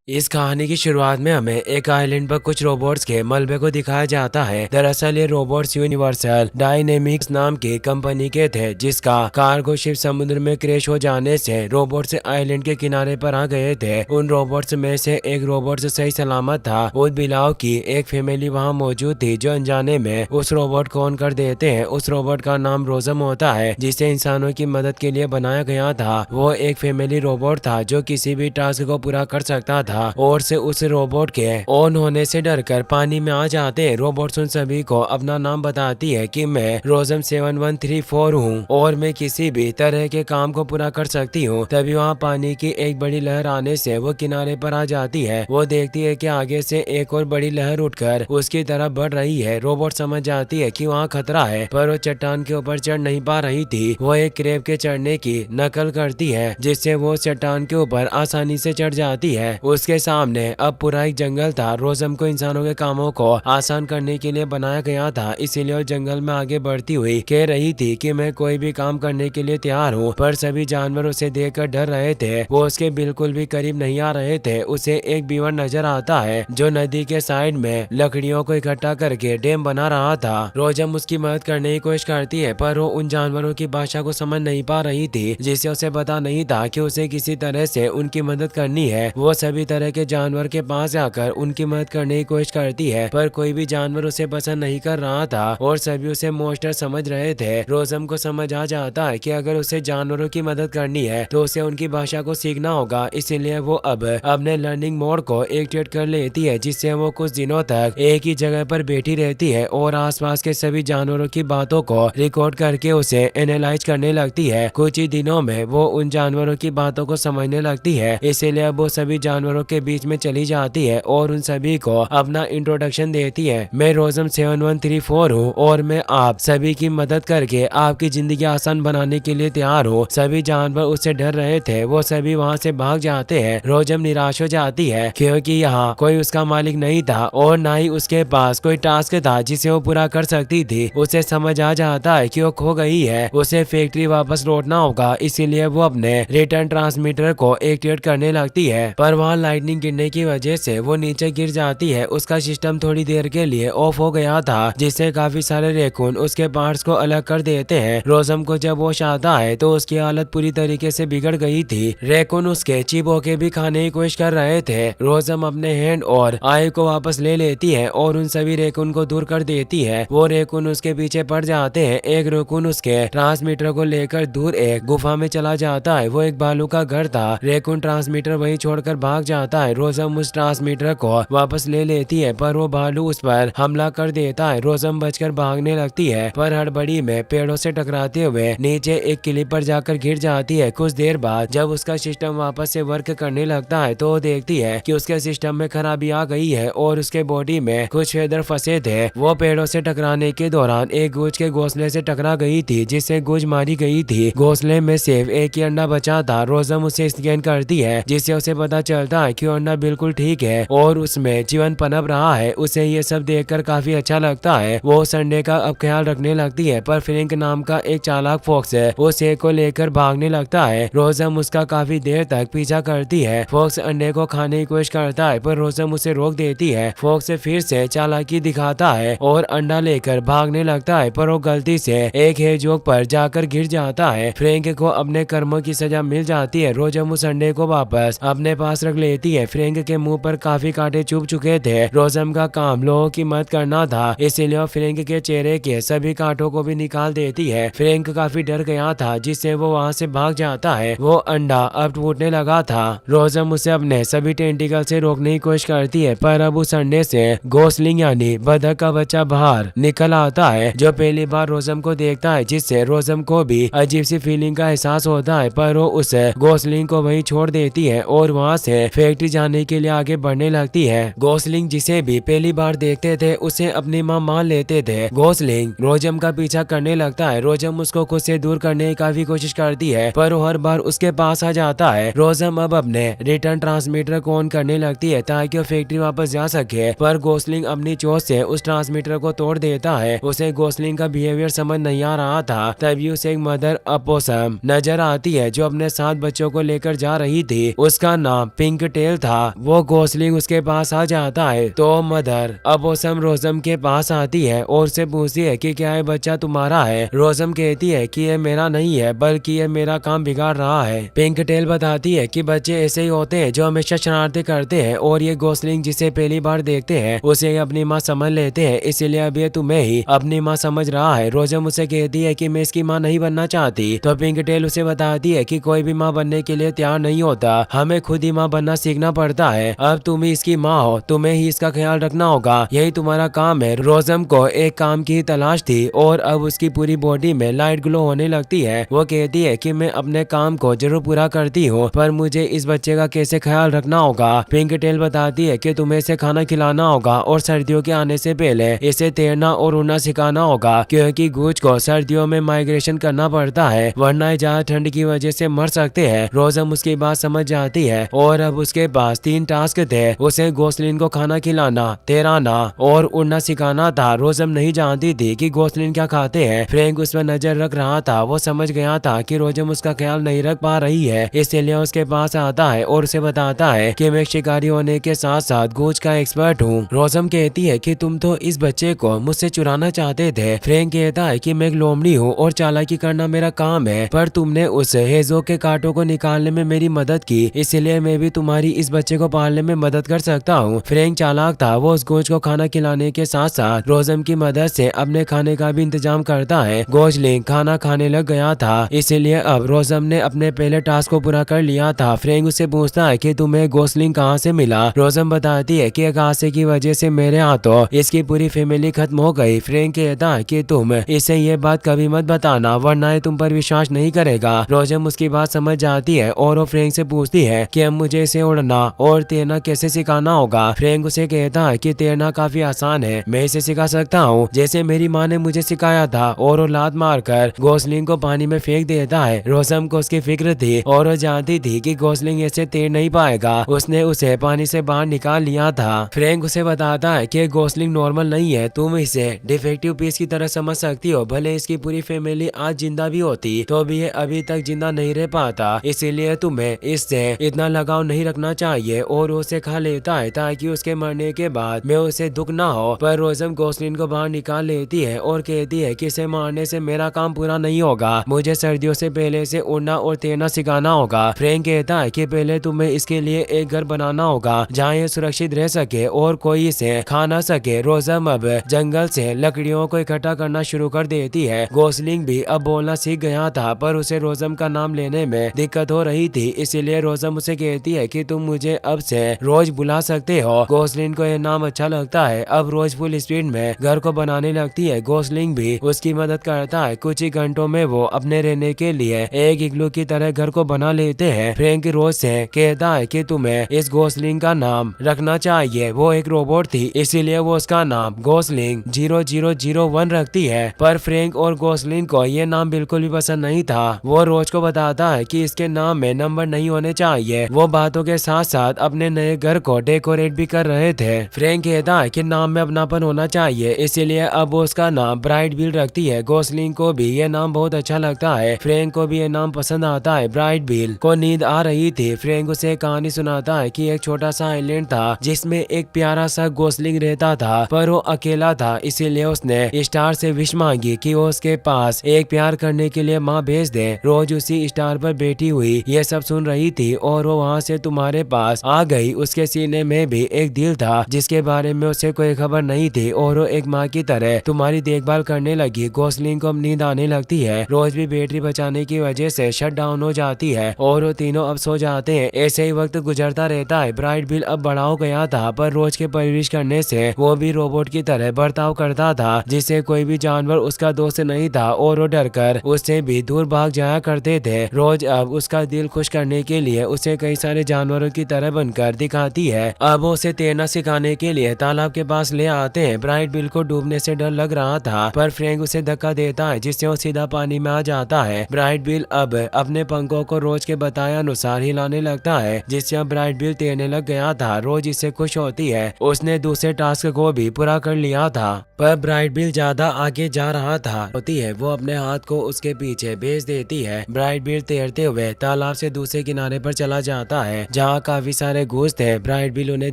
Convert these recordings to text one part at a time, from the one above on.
इस कहानी की शुरुआत में हमें एक आइलैंड पर कुछ रोबोट्स के मलबे को दिखाया जाता है। दरअसल ये रोबोट्स यूनिवर्सल डायनेमिक्स नाम की कंपनी के थे, जिसका कार्गो शिप समुद्र में क्रैश हो जाने से रोबोट्स आइलैंड के किनारे पर आ गए थे। उन रोबोट्स में से एक रोबोट सही सलामत था। उस बिलाव की एक फैमिली वहाँ मौजूद थी जो अनजाने में उस रोबोट को ऑन कर देते हैं। उस रोबोट का नाम रोजम होता है, जिसे इंसानों की मदद के लिए बनाया गया था। वो एक फैमिली रोबोट था जो किसी भी टास्क को पूरा कर सकता था और से उस रोबोट के ऑन होने से डरकर पानी में आ जाते हैं। रोबोट उन सभी को अपना नाम बताती है कि मैं रोजम 7134 हूँ और मैं किसी भी तरह के काम को पूरा कर सकती हूँ। तभी वहाँ पानी की एक बड़ी लहर आने से वो किनारे पर आ जाती है। वो देखती है कि आगे से एक और बड़ी लहर उठकर उसकी तरफ बढ़ रही है। रोबोट समझ जाती है कि वहाँ खतरा है, पर वो चट्टान के ऊपर चढ़ नहीं पा रही थी। वो एक क्रेब के चढ़ने की नकल करती है, जिससे वो चट्टान के ऊपर आसानी से चढ़ जाती है। उसके सामने अब पूरा एक जंगल था। रोजम को इंसानों के कामों को आसान करने के लिए बनाया गया था, इसीलिए वो जंगल में आगे बढ़ती हुई कह रही थी कि मैं कोई भी काम करने के लिए तैयार हूँ। पर सभी जानवर उसे देखकर डर रहे थे। वो उसके बिल्कुल भी करीब नहीं आ रहे थे। उसे एक बीवर नजर आता है जो नदी के साइड में लकड़ियों को इकट्ठा करके डैम बना रहा था। रोजम उसकी मदद करने की कोशिश करती है, पर वो उन जानवरों की भाषा को समझ नहीं पा रही थी, जिससे उसे पता नहीं था कि उसे किसी तरह से उनकी मदद करनी है। वो सभी तरह के जानवर के पास जाकर उनकी मदद करने की कोशिश करती है, पर कोई भी जानवर उसे पसंद नहीं कर रहा था और सभी उसे मॉन्स्टर समझ रहे थे। रोजम को समझ आ जाता है कि अगर उसे जानवरों की मदद करनी है तो उसे उनकी भाषा को सीखना होगा। इसीलिए वो अब अपने लर्निंग मोड को एक्टिवेट कर लेती है, जिससे वो कुछ दिनों तक एक ही जगह पर बैठी रहती है और आसपास के सभी जानवरों की बातों को रिकॉर्ड करके उसे एनालाइज करने लगती है। कुछ ही दिनों में वो उन जानवरों की बातों को समझने लगती है। इसीलिए अब वो सभी जानवरों के बीच में चली जाती है और उन सभी को अपना इंट्रोडक्शन देती है। मैं रोजम 7134 हूँ और मैं आप सभी की मदद करके आपकी जिंदगी आसान बनाने के लिए तैयार हूँ। सभी जानवर उससे डर रहे थे। वो सभी वहाँ से भाग जाते हैं। रोजम निराश हो जाती है क्योंकि यहाँ कोई उसका मालिक नहीं था और ना ही उसके पास कोई टास्क था जिसे वो पूरा कर सकती थी। उसे समझ आ जाता है कि वो खो गई है। उसे फैक्ट्री वापस लौटना होगा, इसीलिए वो अपने रिटर्न ट्रांसमीटर को एक्टिवेट करने लगती है, पर वहाँ लाइटनिंग गिरने की वजह से वो नीचे गिर जाती है। उसका सिस्टम थोड़ी देर के लिए ऑफ हो गया था, जिससे काफी सारे रैकून उसके पार्ट्स को अलग कर देते हैं। रोजम को जब होश आता है तो उसकी हालत पूरी तरीके से बिगड़ गई थी। रैकून उसके चिबो के भी खाने की कोशिश कर रहे थे। रोजम अपने हैंड और आई को वापस ले लेती है और उन सभी रैकून को दूर कर देती है। वो रैकून उसके पीछे पड़ जाते हैं। एक रैकून उसके ट्रांसमीटर को लेकर दूर एक गुफा में चला जाता है। वो एक भालू का घर था। रैकून ट्रांसमीटर वहीं छोड़कर भाग जाता है। रोजम उस ट्रांसमीटर को वापस ले लेती है, पर वो भालू उस पर हमला कर देता है। रोजम बचकर भागने लगती है, पर हड़बड़ी में पेड़ों से टकराते हुए नीचे एक किले पर जाकर गिर जाती है। कुछ देर बाद जब उसका सिस्टम वापस से वर्क करने लगता है तो वो देखती है कि उसके सिस्टम में खराबी आ गई है और उसके बॉडी में कुछ फेदर फंसे थे। वो पेड़ों से टकराने के दौरान एक गूंज के घोंसले से टकरा गई थी, जिससे गूंज मारी गई थी। घोंसले में सिर्फ एक ही अंडा बचा था। रोजम उसे स्कैन करती है, जिससे उसे पता चलता है कि अंडा बिल्कुल ठीक है और उसमें जीवन पनप रहा है। उसे ये सब देखकर काफी अच्छा लगता है। वो उस अंडे का अब ख्याल रखने लगती है, पर फ्रैंक नाम का एक चालाक फॉक्स उस एक को लेकर भागने लगता है। रोजम उसका काफी देर तक पीछा करती है। फॉक्स अंडे को खाने की कोशिश करता है, पर रोजम उसे रोक देती है। फॉक्स फिर से चालाकी दिखाता है और अंडा लेकर भागने लगता है, पर वो गलती से एक हेजहॉग पर जाकर गिर जाता है। फ्रैंक को अपने कर्मों की सजा मिल जाती है। रोजम उस अंडे को वापस अपने पास रख लेती है। फ्रैंक के मुंह पर काफी कांटे चुभ चुके थे। रोजम का काम लोगों की मदद करना था, इसीलिए वो फ्रैंक के चेहरे के सभी कांटों को भी निकाल देती है। फ्रैंक काफी डर गया था, जिससे वो वहाँ से भाग जाता है। वो अंडा अब टूटने लगा था। रोजम उसे अपने सभी टेंटिकल से रोकने की कोशिश करती है, पर अब उस अंडे से गोसलिंग यानी बतख का बच्चा बाहर निकल आता है, जो पहली बार रोजम को देखता है, जिससे रोजम को भी अजीब सी फीलिंग का एहसास होता है। पर वो उस गोसलिंग को वहीं छोड़ देती है और वहाँ से फैक्ट्री जाने के लिए आगे बढ़ने लगती है। गोसलिंग जिसे भी पहली बार देखते थे उसे अपनी माँ मान लेते थे। गोसलिंग रोजम का पीछा करने लगता है। रोजम उसको खुद से दूर करने की काफी कोशिश करती है, पर वो हर बार उसके पास आ जाता है। रोजम अब अपने रिटर्न ट्रांसमीटर को ऑन करने लगती है ताकि वो फैक्ट्री वापस जा सके, पर गोसलिंग अपनी चोट से उस ट्रांसमीटर को तोड़ देता है। उसे गोसलिंग का बिहेवियर समझ नहीं आ रहा था। तभी उसे एक मदर अपोसम नजर आती है जो अपने 7 बच्चों को लेकर जा रही थी। उसका नाम पिंक टेल था वो गोसलिंग उसके पास आ जाता है। तो मदर अब ओसम रोजम के पास आती है और उससे पूछती है कि क्या ये बच्चा तुम्हारा है। रोजम कहती है कि ये मेरा नहीं है बल्कि ये मेरा काम बिगाड़ रहा है। पिंक टेल बताती है कि बच्चे ऐसे ही होते हैं जो हमेशा शरारतें करते हैं और ये गोसलिंग जिसे पहली बार देखते हैं उसे अपनी माँ समझ लेते हैं, इसीलिए अब ये तुम्हें ही अपनी माँ समझ रहा है। रोजम उसे कहती है कि मैं इसकी माँ नहीं बनना चाहती। तो पिंक टेल उसे बताती है कि कोई भी माँ बनने के लिए तैयार नहीं होता, हमें खुद ही माँ बनना सीखना पड़ता है। अब तुम ही इसकी माँ हो, तुम्हें ही इसका ख्याल रखना होगा, यही तुम्हारा काम है। रोजम को एक काम की तलाश थी और अब उसकी पूरी बॉडी में लाइट ग्लो होने लगती है। वो कहती है कि मैं अपने काम को जरूर पूरा करती हूँ पर मुझे इस बच्चे का कैसे ख्याल रखना होगा। पिंक टेल बताती है कि तुम्हें इसे खाना खिलाना होगा और सर्दियों के आने से पहले इसे तैरना और उड़ना सिखाना होगा, क्योंकि गूंज को सर्दियों में माइग्रेशन करना पड़ता है वरना ज्यादा ठंड की वजह से मर सकते हैं। रोजम उसकी बात समझ जाती है और अब उसके पास 3 टास्क थे, उसे गोसलिन को खाना खिलाना, तैराना और उड़ना सिखाना था। रोजम नहीं जानती थी कि गोसलिन क्या खाते हैं। फ्रैंक उस पर नजर रख रहा था, वो समझ गया था कि रोजम उसका ख्याल नहीं रख पा रही है, इसलिए उसके पास आता है और उसे बताता है कि मैं शिकारी होने के साथ साथ गूंज का एक्सपर्ट हूँ। रोजम कहती है कि तुम तो इस बच्चे को मुझसे चुराना चाहते थे। फ्रैंक कहता है कि मैं एक लोमड़ी हूँ और चालाकी करना मेरा काम है, पर तुमने उस हेजो के कांटों को निकालने में मेरी मदद की, इसलिए मैं भी तुम्हारी इस बच्चे को पालने में मदद कर सकता हूँ। फ्रैंक चालाक था, वो उस गूंज को खाना खिलाने के साथ साथ रोजम की मदद से अपने खाने का भी इंतजाम करता है। गोसलिंग खाना खाने लग गया था, इसीलिए अब रोजम ने अपने पहले टास्क को पूरा कर लिया था। फ्रैंक उससे पूछता है कि तुम्हें गोसलिंग कहाँ से मिला। रोजम बताती है कि एक हादसे की वजह से मेरे हाथों इसकी पूरी फैमिली खत्म हो गई। फ्रैंक कहता है कि तुम इसे ये बात कभी मत बताना वरना ये तुम पर विश्वास नहीं करेगा। रोजम उसकी बात समझ जाती है और वो फ्रैंक से पूछती है कि अब मुझे इसे उड़ना और तैरना कैसे सिखाना होगा। फ्रैंक उसे कहता है कि तैरना काफी आसान है, मैं इसे सिखा सकता हूँ जैसे मेरी माँ ने मुझे सिखाया था, और वो लात मारकर गोसलिंग को पानी में फेंक देता है। रोजम को उसकी फिक्र थी और वो जानती थी कि गोसलिंग ऐसे तैर नहीं पाएगा, उसने उसे पानी से बाहर निकाल लिया था। फ्रैंक उसे बताता है कि गोसलिंग नॉर्मल नहीं है, तुम इसे डिफेक्टिव पीस की तरह समझ सकती हो, भले इसकी पूरी फैमिली आज जिंदा भी होती तो भी ये अभी तक जिंदा नहीं रह पाता, इसीलिए तुम्हें इससे इतना लगाव नहीं रखना चाहिए। और उसे खा लेता है ताकि उसके मरने के बाद में उसे दुख ना हो। पर रोजम गोसलिन को बाहर निकाल लेती है और कहती है कि इसे मारने से मेरा काम पूरा नहीं होगा, मुझे सर्दियों से पहले से उड़ना और तैरना सिखाना होगा। फ्रैंक कहता है कि पहले तुम्हें इसके लिए एक घर बनाना होगा जहाँ ये सुरक्षित रह सके और कोई इसे खा ना सके। रोजम अब जंगल से लकड़ियों को इकट्ठा करना शुरू कर देती है। गोसलिंग भी अब बोलना सीख गया था पर उसे रोजम का नाम लेने में दिक्कत हो रही थी, इसीलिए रोजम उसे कहती है कि तुम मुझे अब से रोज बुला सकते हो। गोसलिंग को यह नाम अच्छा लगता है, अब रोज फुल स्पीड में घर को बनाने लगती है। गोसलिंग भी उसकी मदद करता है, कुछ ही घंटों में वो अपने रहने के लिए एक इग्लू की तरह घर को बना लेते हैं। फ्रैंक रोज से कहता है कि तुम्हें इस गोसलिंग का नाम रखना चाहिए, वो एक रोबोट थी इसीलिए वो उसका नाम गोसलिंग 0001 रखती है। पर फ्रैंक और गोसलिंग को ये नाम बिल्कुल भी पसंद नहीं था, वो रोज को बताता है कि इसके नाम में नंबर नहीं होने चाहिए। वो बातों के साथ साथ अपने नए घर को डेकोरेट भी कर रहे थे। फ्रैंक कहता है कि नाम में अपनापन होना चाहिए, इसीलिए अब वो उसका नाम ब्राइट बिल रखती है। गोसलिंग को भी ये नाम बहुत अच्छा लगता है, फ्रैंक को भी ये नाम पसंद आता है। ब्राइट बिल को नींद आ रही थी, फ्रैंक उसे कहानी सुनाता है कि एक छोटा सा आइलैंड था जिसमें एक प्यारा सा गोसलिंग रहता था, पर वो अकेला था, इसीलिए उसने स्टार से विश मांगी कि वो उसके पास एक प्यार करने के लिए माँ भेज दे। रोज उसी स्टार पर बैठी हुई ये सब सुन रही थी और वो वहाँ से तुम्हारे पास आ गई। उसके सीने में भी एक दिल था जिसके बारे में उसे कोई खबर नहीं थी और वो एक माँ की तरह तुम्हारी देखभाल करने लगी। गोसलिंग को अब नींद आने लगती है, रोज भी बैटरी बचाने की वजह से शट डाउन हो जाती है और वो तीनों अब सो जाते हैं। ऐसे ही वक्त गुजरता रहता है। ब्राइट बिल अब बड़ा हो गया था पर रोज के परवरिश करने से वो भी रोबोट की तरह बर्ताव करता था, जिससे कोई भी जानवर उसका दोस्त नहीं था और वो डरकर उससे भी दूर भाग जाया करते थे। रोज अब उसका दिल खुश करने के लिए उसे कई सारे जानवरों की तरह बनकर दिखाती है। अब वो उसे तैरना सिखाने के लिए तालाब के पास ले आते हैं। ब्राइट बिल को डूबने से डर लग रहा था पर फ्रैंक उसे धक्का देता है जिससे वो सीधा पानी में आ जाता है। ब्राइट बिल अब अपने पंखों को रोज के बताए अनुसार हिलाने लगता है जिससे अब ब्राइट बिल तैरने लग गया था। रोज इससे खुश होती है, उसने दूसरे टास्क को भी पूरा कर लिया था पर ब्राइट बिल ज्यादा आगे जा रहा था होती है, वो अपने हाथ को उसके पीछे भेज देती है। ब्राइट बिल तैरते हुए तालाब से दूसरे किनारे पर चला जाता है जहाँ जहाँ काफी सारे गूज थे। ब्राइट बिल उन्हें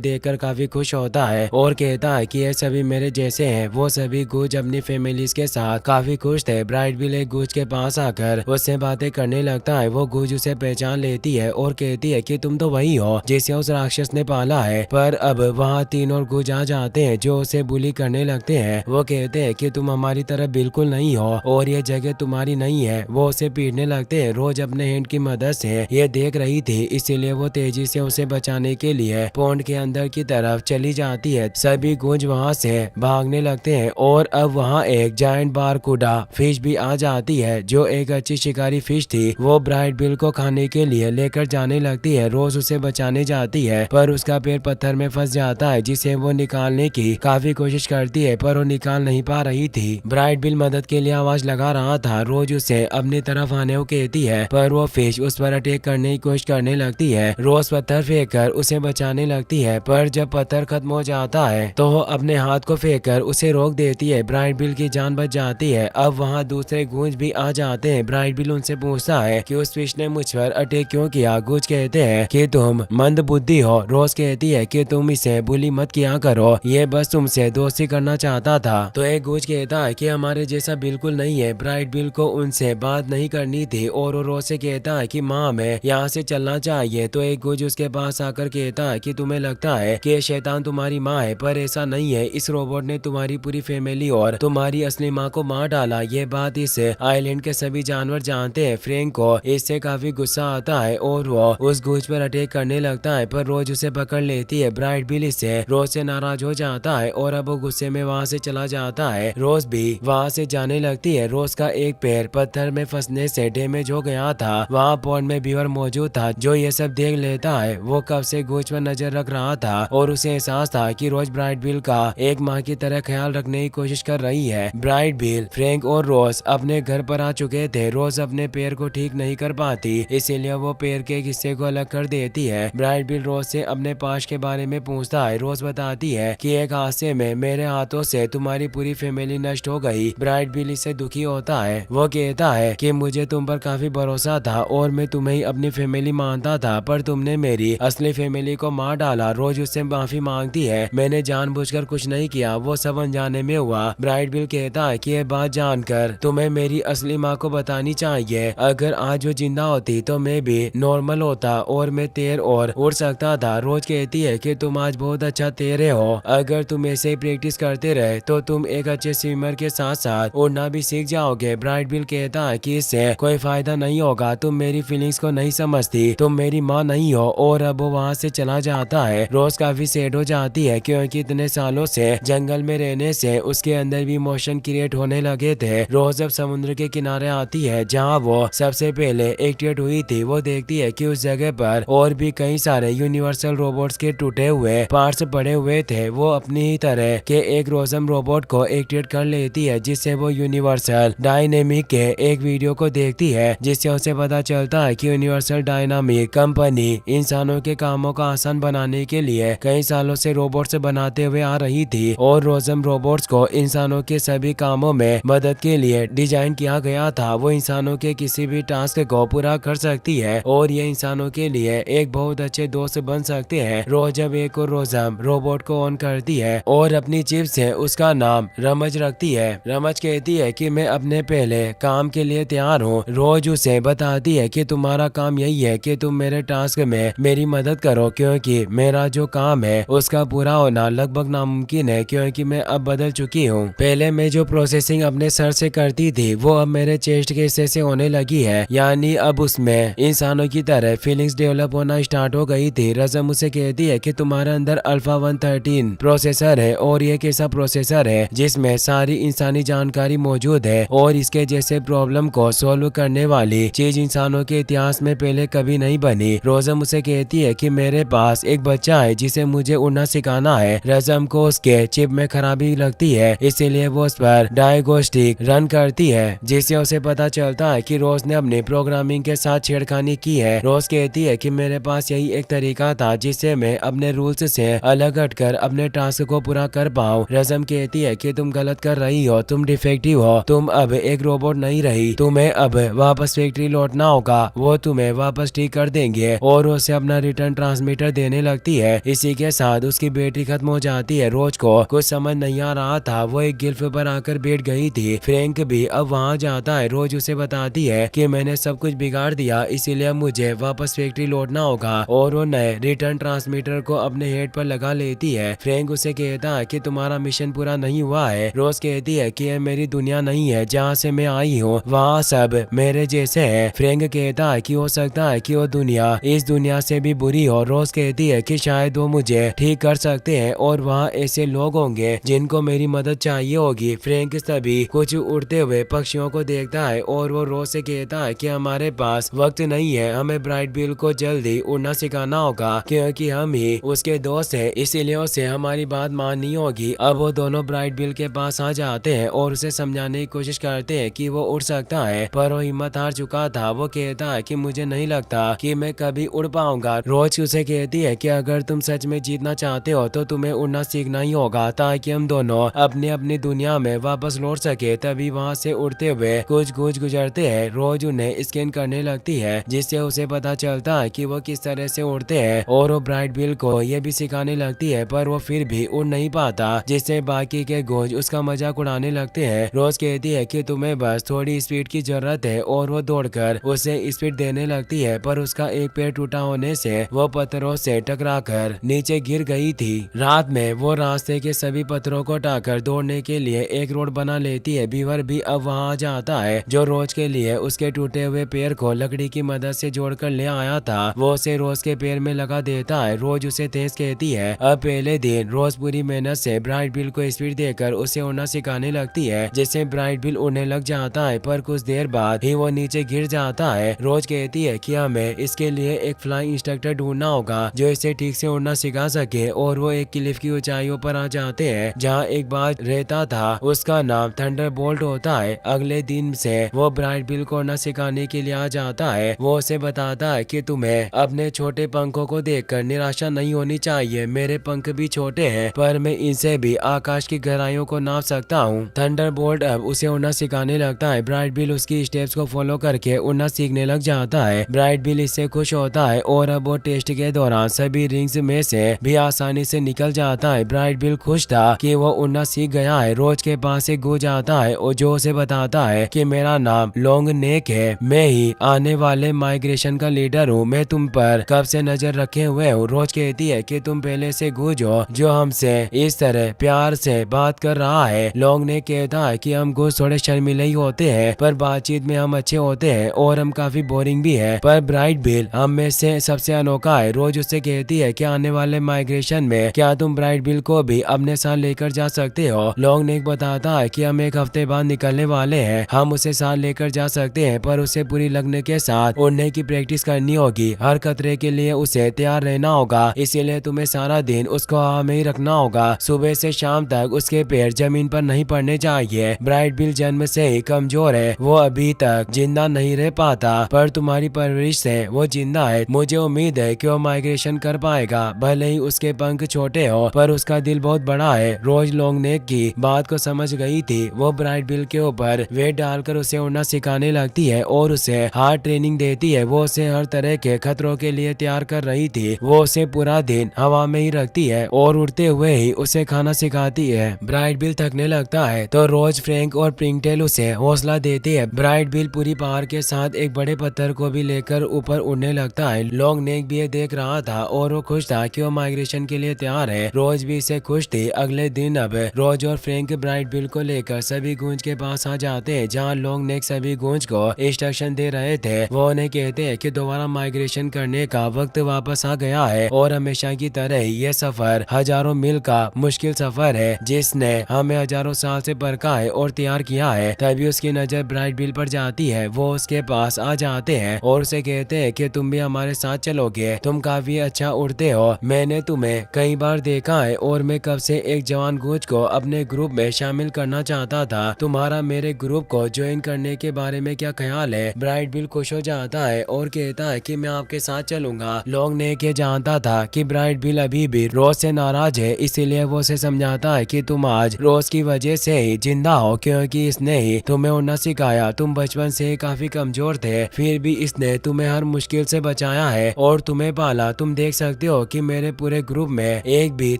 देखकर काफी खुश होता है और कहता है कि ये सभी मेरे जैसे हैं। वो सभी गूज अपनी फैमिलीज के साथ काफी खुश थे। ब्राइट बिल एक गूज के पास आकर उससे बातें करने लगता है। वो गूज उसे पहचान लेती है और कहती है कि तुम तो वही हो जिसे उस राक्षस ने पाला है। पर अब वहाँ 3 और गूज आ जाते हैं जो उसे बुली करने लगते हैं। वो कहते हैं कि तुम हमारी तरफ बिल्कुल नहीं हो और ये जगह तुम्हारी नहीं है। वो उसे पीटने लगते हैं। रोज अपने हैंड की मदद से ये देख रही थी, इसीलिए वो तेजी से उसे बचाने के लिए पॉन्ड के अंदर की तरफ चली जाती है। सभी गूंज वहाँ से भागने लगते हैं और अब वहाँ एक जायंट बारकुडा फिश भी आ जाती है जो एक अच्छी शिकारी फिश थी। वो ब्राइट बिल को खाने के लिए लेकर जाने लगती है। रोज उसे बचाने जाती है पर उसका पैर पत्थर में फंस जाता है जिसे वो निकालने की काफी कोशिश करती है पर वो निकाल नहीं पा रही थी। ब्राइट बिल मदद के लिए आवाज लगा रहा था। रोज उसे अपनी तरफ आने को कहती है पर वो फिश उस पर अटैक करने की कोशिश करने लगती है। रोज पत्थर फेंक कर उसे बचाने लगती है पर जब पत्थर खत्म हो जाता है तो वो अपने हाथ को फेंक कर उसे रोक देती है। ब्राइट बिल की जान बच जाती है। अब वहाँ दूसरे गूंज भी आ जाते हैं। ब्राइट बिल उनसे पूछता है कि उस फिश ने मुझ पर अटैक क्यों किया। गूंज कहते हैं कि तुम मंद बुद्धि हो। रोज कहती है कि तुम इसे बुली मत किया करो, ये बस तुमसे दोस्ती करना चाहता था। तो एक गूंज कहता है कि हमारे जैसा बिल्कुल नहीं है। ब्राइट बिल को उनसे बात नहीं करनी थी और वो रोज से कहता है कि माँ हमें यहाँ से चलना चाहिए। तो एक गूंज उसके पास आकर कहता है कि तुम्हें लगता है कि शैतान तुम्हारी माँ है पर ऐसा नहीं है। इस रोबोट ने तुम्हारी पूरी फैमिली और तुम्हारी असली माँ को मार डाला। ये बात इस आइलैंड के सभी जानवर जानते हैं। फ्रैंक को इससे काफी गुस्सा आता है और वो उस गूंज पर अटैक करने लगता है पर रोज उसे पकड़ लेती है। ब्राइट बिल इससे रोज से नाराज हो जाता है और अब वो गुस्से में वहाँ से चला जाता है। रोज भी वहाँ से जाने लगती है। रोज का एक पैर पत्थर में फंसने से डैमेज हो गया था। वहाँ पॉन्ड में बीवर मौजूद था जो ये सब देख लेता है। वो कब से गूंज पर नजर रख रहा था और उसे एहसास था कि रोज ब्राइट बिल का एक माँ की तरह ख्याल रखने की कोशिश कर रही है। ब्राइट बिल, फ्रैंक और रोज अपने घर पर आ चुके थे। रोज अपने पैर को ठीक नहीं कर पाती, इसीलिए वो पैर के एक हिस्से को अलग कर देती है। ब्राइट बिल रोज से अपने पास के बारे में पूछता है। रोज बताती है कि एक हादसे में मेरे हाथों से तुम्हारी पूरी फैमिली नष्ट हो गई। ब्राइट बिल इससे दुखी होता है। वो कहता है कि मुझे तुम पर काफी भरोसा था और मैं तुम्हें ही अपनी फैमिली मानता था पर तुमने मेरी असली फैमिली को मार डाला। रोज उससे माफी मांगती है। मैंने जानबूझकर कुछ नहीं किया, वो सब अनजाने में हुआ। ब्राइट बिल कहता है कि ये बात जानकर तुम्हें मेरी असली माँ को बतानी चाहिए। अगर आज वो जिंदा होती तो मैं भी नॉर्मल होता और मैं तैर और उड़ सकता था। रोज कहती है कि तुम आज बहुत अच्छा तैरे हो। अगर तुम ऐसे ही प्रैक्टिस करते रहे तो तुम एक अच्छे स्विमर के साथ साथ उड़ना भी सीख जाओगे। ब्राइट बिल कहता है कि इससे कोई फायदा नहीं होगा, तुम मेरी फीलिंग्स को नहीं समझती, तुम मेरी माँ नहीं हो। और अब वो वहाँ से चला जाता है। रोज काफी सैड हो जाती है क्योंकि इतने सालों से जंगल में रहने से उसके अंदर भी इमोशन क्रिएट होने लगे थे। रोज अब समुद्र के किनारे आती है जहाँ वो सबसे पहले एक्टिवेट हुई थी। वो देखती है कि उस जगह पर और भी कई सारे यूनिवर्सल रोबोट्स के टूटे हुए पार्ट्स पड़े हुए थे। वो अपनी ही तरह के एक रोजम रोबोट को एक्टिवेट कर लेती है जिससे वो यूनिवर्सल डायनेमिक के एक वीडियो को देखती है जिससे उसे पता चलता है कि यूनिवर्सल डायनामिक कंपनी इंसानों के कामों को आसान बनाने के लिए कई सालों से रोबोट्स बनाते हुए आ रही थी और रोजम रोबोट्स को इंसानों के सभी कामों में मदद के लिए डिजाइन किया गया था। वो इंसानों के किसी भी टास्क को पूरा कर सकती है और ये इंसानों के लिए एक बहुत अच्छे दोस्त बन सकते हैं। रोज जब एक और रोजम रोबोट को ऑन करती है और अपनी चिप से उसका नाम रमज रखती है। रमज कहती है कि मैं अपने पहले काम के लिए तैयार हूँ। रोज उसे बताती है कि तुम्हारा काम यही है कि तुम मेरे टास्क में मेरी मदद करो क्योंकि मेरा जो काम है उसका पूरा होना लगभग नामुमकिन है क्योंकि मैं अब बदल चुकी हूँ। पहले मैं जो प्रोसेसिंग अपने सर से करती थी वो अब मेरे चेस्ट के हिस्से से होने लगी है, यानी अब उसमें इंसानों की तरह फीलिंग्स डेवलप होना स्टार्ट हो गई थी। रज़म उसे कहती है कि तुम्हारे अंदर अल्फा 113 प्रोसेसर है और ये कैसा प्रोसेसर है जिसमें सारी इंसानी जानकारी मौजूद है और इसके जैसे प्रॉब्लम को सॉल्व करने वाली चीज इंसानों के इतिहास में पहले कभी नहीं बनी। रज़म उसे कहती है कि मेरे पास एक बच्चा है जिसे मुझे उड़ना सिखाना है। रज़म को उसके चिप में खराबी लगती है इसीलिए वो उस पर डायग्नोस्टिक रन करती है जिससे उसे पता चलता है कि रोज ने अपनी प्रोग्रामिंग के साथ छेड़खानी की है। रोज कहती है कि मेरे पास यही एक तरीका था जिससे मैं अपने रूल्स से अलग हटकर अपने टास्क को पूरा कर पाऊँ। रज़म कहती है कि तुम गलत कर रही हो, तुम डिफेक्टिव हो, तुम अब एक रोबोट नहीं रही, तुम्हें अब वापस फैक्ट्री लौटना होगा, वो तुम्हें वापस ठीक कर देंगे। और वो उसे अपना रिटर्न ट्रांसमीटर देने लगती है। इसी के साथ उसकी बैटरी खत्म हो जाती है। रोज को कुछ समझ नहीं आ रहा था, वो एक गिल्फ पर आकर बैठ गई थी। फ्रैंक भी अब वहाँ जाता है। रोज उसे बताती है कि मैंने सब कुछ बिगाड़ दिया, इसीलिए मुझे वापस फैक्ट्री लौटना होगा, और वो नए रिटर्न ट्रांसमीटर को अपने हेड पर लगा लेती है। फ्रैंक उसे कहता है कि तुम्हारा मिशन पूरा नहीं हुआ है। रोज कहती है कि यह मेरी दुनिया नहीं है, जहाँ से मैं आई हूँ वहाँ सब मेरे जैसे है। फ्रैंक कहता है कि हो सकता है कि वो दुनिया इस दुनिया से भी बुरी हो। रोज कहती है कि शायद वो मुझे ठीक कर सकते हैं और वहाँ ऐसे लोग होंगे जिनको मेरी मदद चाहिए होगी। फ्रैंक सभी कुछ उड़ते हुए पक्षियों को देखता है और वो रोज से कहता है कि हमारे पास वक्त नहीं है, हमें ब्राइट बिल को जल्दी उड़ना सिखाना होगा क्योंकि हम ही उसके दोस्त हैं, इसीलिए उसे हमारी बात माननी होगी। अब वो दोनों ब्राइट बिल के पास आ जाते हैं और उसे समझाने की कोशिश करते हैं कि वो उड़ सकता है, पर वो हिम्मत हार चुका था। वो कहता है कि मुझे नहीं लगता कि मैं कभी उड़ पाऊंगा। रोज उसे कहती है कि अगर तुम सच में जीतना चाहते हो तो तुम्हें उड़ना सीखना ही होगा, ताकि हम दोनों अपनी अपनी दुनिया में वापस लौट सके। तभी वहाँ से उड़ते हुए कुछ गुजरते हैं। रोज उन्हें स्कैन करने लगती है, जिससे उसे पता चलता है कि वो किस तरह से उड़ते हैं, और वो ब्राइट बिल को ये भी सिखाने लगती है, पर वो फिर भी उड़ नहीं पाता, जिससे बाकी के गोज उसका मजाक उड़ाने लगते हैं। रोज कहती है कि तुम्हें बस थोड़ी स्पीड की जरूरत है, और वो दौड़कर उसे स्पीड देने लगती है, पर उसका एक पैर टूटा होने से वो पत्थरों से टकराकर नीचे गिर गई थी। रात में वो रास्ते के सभी पत्थरों को हटाकर दौड़ने के लिए एक रोड बना लेती है। बीवर भी अब वहाँ जाता है, जो रोज के लिए उसके टूटे हुए पैर को लकड़ी की मदद से जोड़कर ले आया था। वो उसे रोज के पैर में लगा देता है। रोज उसे तेज कहती है। अब पहले दिन रोज पूरी मेहनत से ब्राइट बिल को स्पीड देकर उसे उड़ना सिखाने लगती है, जिससे ब्राइट बिल उड़ने लग जाता है, पर कुछ देर बाद ही वो नीचे गिर जाता है। रोज कहती है कि हमें इसके लिए एक फ्लाइंग इंस्ट्रक्टर ढूंढना होगा जो इसे ठीक से उड़ना सिखा सके, और वो एक क्लिफ की ऊंचाइयों पर आ जाते हैं जहाँ एक बार रहता था, उसका नाम थंडरबोल्ट होता है। अगले दिन से वो ब्राइट बिल को उड़ना सिखाने के लिए आ जाता है। वो उसे बताता है कि तुम्हें अपने छोटे पंखों को देखकर निराशा नहीं होनी चाहिए, मेरे पंख भी छोटे हैं पर मैं इनसे भी आकाश की गहराइयों को नाप सकता हूँ। थंडरबोल्ट अब उसे उड़ना सिखाने लगता है। ब्राइट बिल उसकी स्टेप्स को फॉलो करके उड़ना सीखने लग जाता है। ब्राइट बिल इससे खुश होता है और अब वो टेस्ट के दौरान सभी रिंग्स में से भी आसानी से निकल जाता है। ब्राइट बिल खुश था कि वो उड़ना सीख गया है। रोज के पास एक गूंज आता है और जो उसे बताता है कि मेरा नाम लॉन्ग नेक है, मैं ही आने वाले माइग्रेशन का लीडर हूँ, मैं तुम पर कब से नजर रखे हुए हूँ। रोज कहती है कि तुम पहले से गूंज हो जो हमसे इस तरह प्यार से बात कर रहा है। लॉन्ग नेक कहता है कि हम गूंज थोड़े शर्मीले ही होते हैं, पर बातचीत में हम अच्छे होते हैं और हम काफी बोरिंग भी है, पर ब्राइट बिल हम में से सबसे अनोखा है। रोज उससे कहती है कि आने वाले माइग्रेशन में क्या तुम ब्राइट बिल को भी अपने साथ लेकर जा सकते हो। लॉन्ग नेक बताता है कि हम एक हफ्ते बाद निकलने वाले हैं, हम उसे साथ लेकर जा सकते हैं, पर उसे पूरी लगन के साथ उड़ने की प्रैक्टिस करनी होगी। हर खतरे के लिए उसे तैयार रहना होगा, इसीलिए तुम्हें सारा दिन उसको हवा में ही रखना होगा। सुबह से शाम तक उसके पैर जमीन पर नहीं पड़ने चाहिए। ब्राइट बिल जन्म से ही कमजोर है, वो अभी तक जिंदा नहीं रह पाता, पर तुम्हारी परवरिश से वो जिंदा है। मुझे उम्मीद है कि वो माइग्रेशन कर पाएगा, भले ही उसके पंख छोटे हो पर उसका दिल बहुत बड़ा है। रोज लॉन्ग नेक की बात को समझ गई थी। वो ब्राइट बिल के ऊपर वेट डालकर उसे उड़ना सिखाने लगती है और उसे हार्ड ट्रेनिंग देती है। वो उसे हर तरह के खतरों के लिए तैयार कर रही थी। वो उसे पूरा दिन हवा में ही रखती है और उड़ते हुए ही उसे खाना सिखाती है। ब्राइट बिल थकने लगता है तो रोज, फ्रैंक और प्रिंगटेल उसे हौसला देती है। ब्राइट बिल पूरी पावर के साथ एक बड़े पत्थर को भी लेकर ऊपर उड़ने लगता है। लॉन्ग नेक भी ये देख रहा था और वो खुश था कि वो माइग्रेशन के लिए तैयार है। रोज भी इससे खुश थी। अगले दिन अब रोज और फ्रैंक ब्राइट बिल को लेकर सभी गूंज के पास आ जाते हैं, जहाँ लॉन्ग नेक सभी गूंज को इंस्ट्रक्शन दे रहे थे। वो उन्हें कहते हैं कि दोबारा माइग्रेशन करने का वक्त वापस आ गया है और हमेशा की तरह ये सफर हजारों मील का मुश्किल सफर है, जिसने हमें हजारों साल से परखा है और तैयार किया है। तभी उसकी नजर ब्राइट बिल पर जाती है। वो उसके पास आ जाते हैं और उसे कहते हैं कि तुम भी हमारे साथ चलोगे, तुम काफी अच्छा उड़ते हो, मैंने तुम्हें कई बार देखा है और मैं कब से एक जवान गूंज को अपने ग्रुप में शामिल करना चाहता था। तुम्हारा मेरे ग्रुप को ज्वाइन करने के बारे में क्या ख्याल है। ब्राइट बिल खुश हो जाता है और कहता है कि मैं आपके साथ चलूंगा। लॉन्ग नेक ये जानता था कि ब्राइट बिल अभी भी रोज से नाराज है, इसीलिए वो उसे समझाता है कि तुम आज रोज की वजह से ही जिंदा हो, क्योंकि इसने ही तुम्हें उड़ना सिखाया। तुम बचपन से ही काफी कमजोर थे, फिर भी इसने तुम्हें हर मुश्किल से बचाया बना है और तुम्हें पाला। तुम देख सकते हो कि मेरे पूरे ग्रुप में एक भी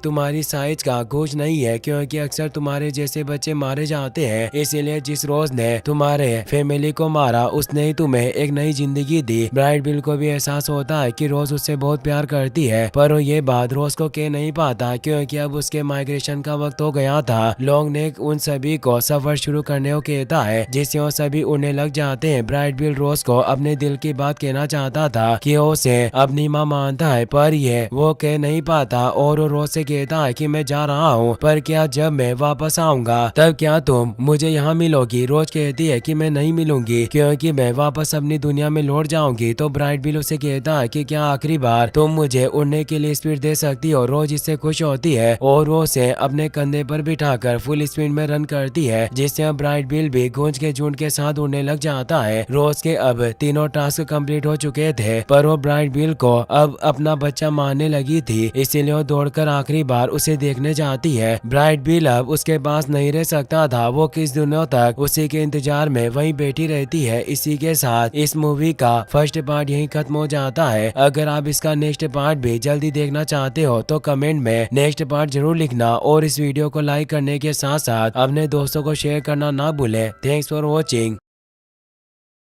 तुम्हारी साइज का कोच नहीं है, क्योंकि अक्सर तुम्हारे जैसे बच्चे मारे जाते हैं। इसीलिए जिस रोज ने तुम्हारे फैमिली को मारा उसने ही तुम्हें एक नई जिंदगी दी। ब्राइट बिल को भी एहसास होता है कि रोज उससे बहुत प्यार करती है, पर वो ये बात रोज को कह नहीं पाता क्योंकि अब उसके माइग्रेशन का वक्त हो गया था। लॉन्ग नेक उन सभी को सफर शुरू करने को कहता है, जिससे वो सभी उड़ने लग जाते हैं। ब्राइट बिल रोज को अपने दिल की बात कहना चाहता था कि वो उसे अपनी माँ मानता है, पर ये वो कह नहीं पाता और वो रोज से कहता है कि मैं जा रहा हूँ, पर क्या जब मैं वापस आऊंगा तब क्या तुम मुझे यहाँ मिलोगी? रोज कहती है कि मैं नहीं मिलूंगी क्योंकि मैं वापस अपनी दुनिया में लौट जाऊंगी। तो ब्राइट बिल उसे कहता है कि क्या आखिरी बार तुम मुझे उड़ने के लिए स्पीड दे सकती हो? रोज इससे खुश होती है और वो उसे अपने कंधे पर बिठाकर फुल स्पीड में रन करती है, जिससे ब्राइट बिल भी गूंज के झुंड के साथ उड़ने लग जाता है। रोज के अब तीनों टास्क कंप्लीट हो चुके थे, पर वो ब्राइट बिल को अब अपना बच्चा मानने लगी थी, इसीलिए वो दौड़कर आखिरी बार उसे देखने जाती है। ब्राइट बिल अब उसके पास नहीं रह सकता था, वो किस दिनों तक उसी के इंतजार में वहीं बैठी रहती है। इसी के साथ इस मूवी का फर्स्ट पार्ट यहीं खत्म हो जाता है। अगर आप इसका नेक्स्ट पार्ट भी जल्दी देखना चाहते हो तो कमेंट में नेक्स्ट पार्ट जरूर लिखना और इस वीडियो को लाइक करने के साथ साथ अपने दोस्तों को शेयर करना ना भूलें। Thanks for watching.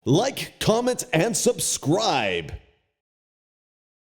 Like, comment, and subscribe.